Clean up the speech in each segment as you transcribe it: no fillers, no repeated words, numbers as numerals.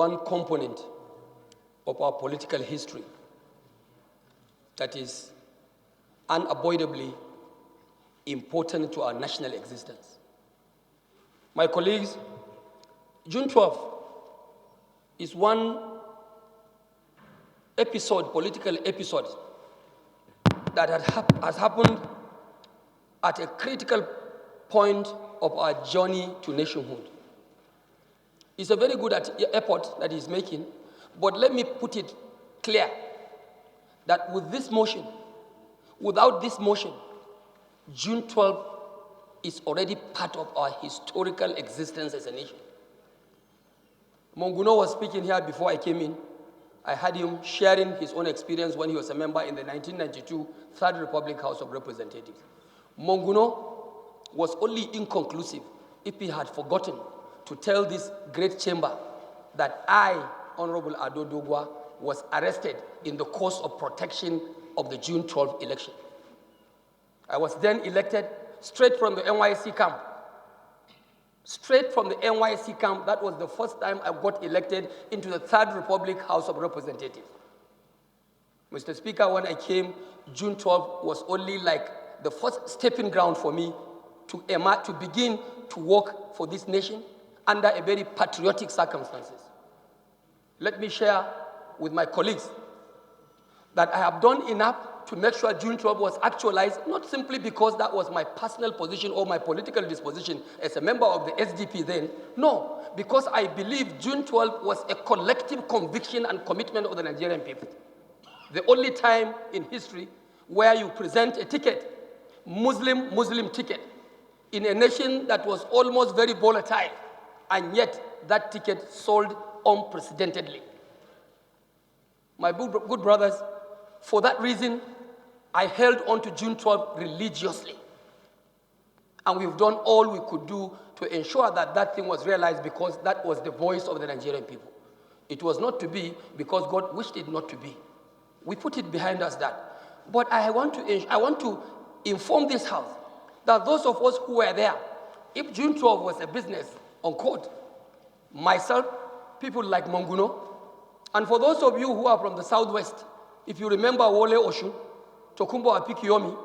one component of our political history that is unavoidably important to our national existence. My colleagues, June 12th is one political episode, that has happened at a critical point of our journey to nationhood. It's a very good effort that he's making, but let me put it clear that with this motion, without this motion, June 12th is already part of our historical existence as a nation. Monguno was speaking here before I came in. I had him sharing his own experience when he was a member in the 1992 Third Republic House of Representatives. Monguno was only inconclusive if he had forgotten to tell this great chamber that I, Honorable Ado Dogwa, was arrested in the course of protection of the June 12th election. I was then elected straight from the NYSC camp. Straight from the NYSC camp, that was the first time I got elected into the Third Republic House of Representatives. Mr. Speaker, when I came, June 12th was only like the first stepping ground for me to begin to work for this nation under a very patriotic circumstances. Let me share with my colleagues that I have done enough to make sure June 12 was actualized, not simply because that was my personal position or my political disposition as a member of the SDP then, no, because I believe June 12 was a collective conviction and commitment of the Nigerian people. The only time in history where you present a ticket, Muslim ticket, in a nation that was almost very volatile, and yet that ticket sold unprecedentedly. My good brothers, for that reason, I held on to June 12 religiously. And we've done all we could do to ensure that that thing was realized, because that was the voice of the Nigerian people. It was not to be because God wished it not to be. We put it behind us that. But I want to inform this House that those of us who were there, if June 12 was a business, unquote, myself, people like Monguno, and for those of you who are from the Southwest, if you remember Wole Oshun, Tokumbo Apikiyomi,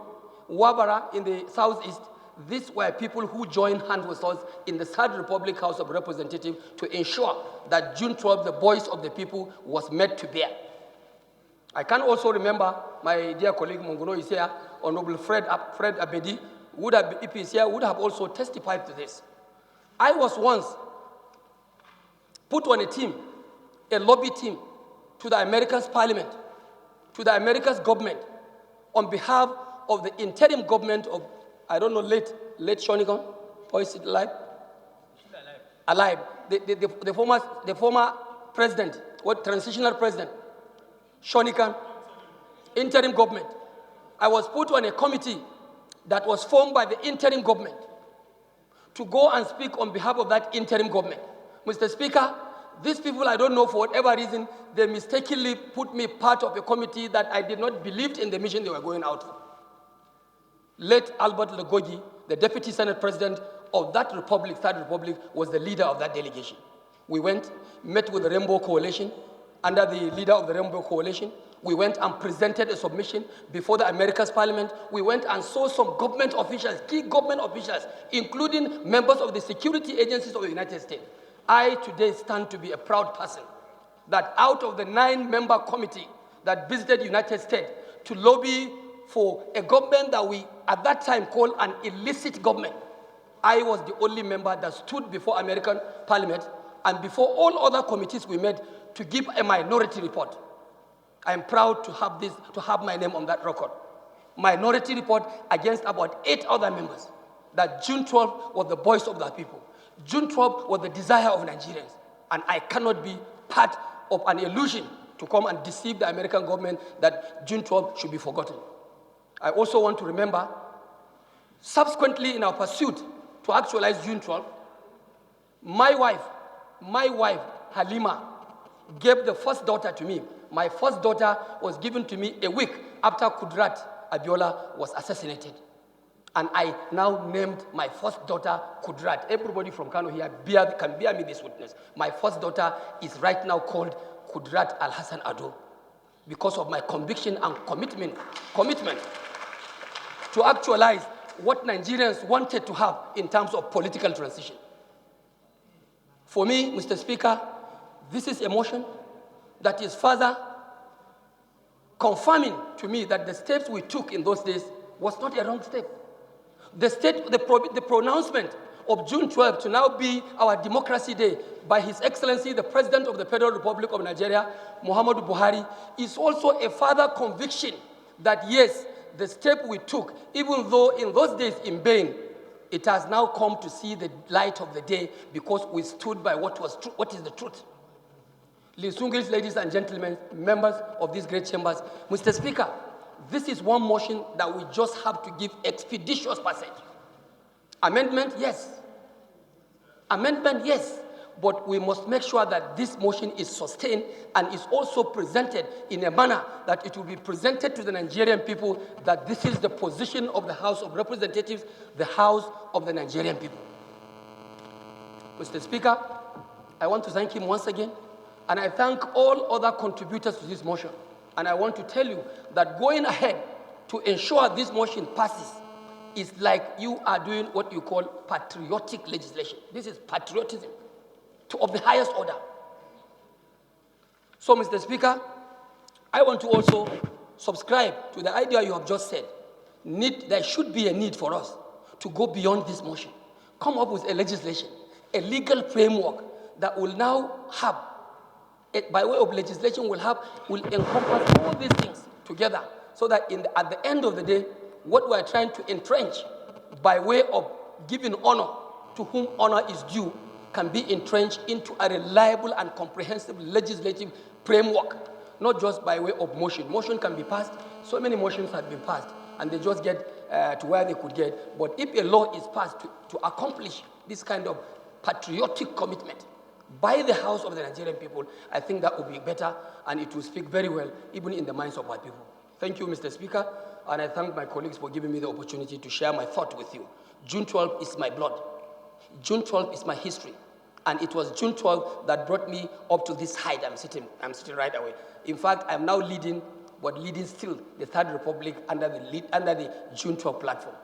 Wabara in the Southeast, these were people who joined hands with us in the Third Republic House of Representatives to ensure that June 12, the voice of the people, was made to bear. I can also remember my dear colleague Monguno is here, Honorable Fred Abedi, if he's here, would have also testified to this. I was once put on a team, a lobby team, to the America's parliament, to the America's government, on behalf of the interim government of, I don't know, late Shonikan, or is it alive? Alive. The former president, transitional president, Shonikan, interim government. I was put on a committee that was formed by the interim government to go and speak on behalf of that interim government. Mr. Speaker, these people, I don't know, for whatever reason, they mistakenly put me part of a committee that I did not believe in the mission they were going out for. Late Albert Legogi, the Deputy Senate President of that republic, Third Republic, was the leader of that delegation. We went, met with the Rainbow Coalition, under the leader of the Rainbow Coalition. We went and presented a submission before the America's Parliament. We went and saw some government officials, key government officials, including members of the security agencies of the United States. I today stand to be a proud person that out of the 9-member committee that visited the United States to lobby for a government that we at that time called an illicit government, I was the only member that stood before American Parliament and before all other committees we met to give a minority report. I am proud to have my name on that record. Minority report against about 8 other members, that June 12 was the voice of the people. June 12 was the desire of Nigerians, and I cannot be part of an illusion to come and deceive the American government that June 12 should be forgotten. I also want to remember, subsequently in our pursuit to actualize June 12, my wife, Halima, gave the first daughter to me. My first daughter was given to me a week after Kudrat Abiola was assassinated. And I now named my first daughter Kudrat. Everybody from Kano here can bear me this witness. My first daughter is right now called Kudrat Alhassan Ado because of my conviction and commitment to actualize what Nigerians wanted to have in terms of political transition. For me, Mr. Speaker, this is a motion that is further confirming to me that the steps we took in those days was not a wrong step. The pronouncement of June 12 to now be our Democracy Day by His Excellency, the President of the Federal Republic of Nigeria, Muhammadu Buhari, is also a further conviction that yes, the step we took, even though in those days in vain, it has now come to see the light of the day because we stood by what is the truth. Ladies and gentlemen, members of these great chambers, Mr. Speaker, this is one motion that we just have to give expeditious passage. Amendment, yes. Amendment, yes. But we must make sure that this motion is sustained and is also presented in a manner that it will be presented to the Nigerian people that this is the position of the House of Representatives, the House of the Nigerian people. Mr. Speaker, I want to thank him once again, and I thank all other contributors to this motion. And I want to tell you that going ahead to ensure this motion passes is like you are doing what you call patriotic legislation. This is patriotism of the highest order. So, Mr. Speaker, I want to also subscribe to the idea you have just said. There should be a need for us to go beyond this motion, come up with a legislation, a legal framework that will now have, by way of legislation, will encompass all these things together so that at the end of the day, what we are trying to entrench by way of giving honor to whom honor is due can be entrenched into a reliable and comprehensive legislative framework, not just by way of motion. Motion can be passed. So many motions have been passed, and they just get to where they could get. But if a law is passed to accomplish this kind of patriotic commitment by the House of the Nigerian people, I think that would be better, and it will speak very well, even in the minds of our people. Thank you, Mr. Speaker, and I thank my colleagues for giving me the opportunity to share my thought with you. June 12 is my blood. June 12 is my history. And it was June 12 that brought me up to this height I'm sitting right away. In fact, I'm now leading still the Third Republic under the June 12 platform.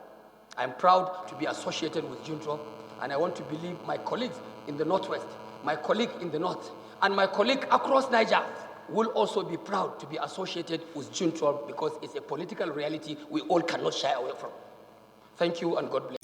I'm proud to be associated with June 12, and I want to believe my colleagues in the Northwest, my colleague in the North, and my colleague across Niger will also be proud to be associated with June 12 because it's a political reality we all cannot shy away from. Thank you, and God bless.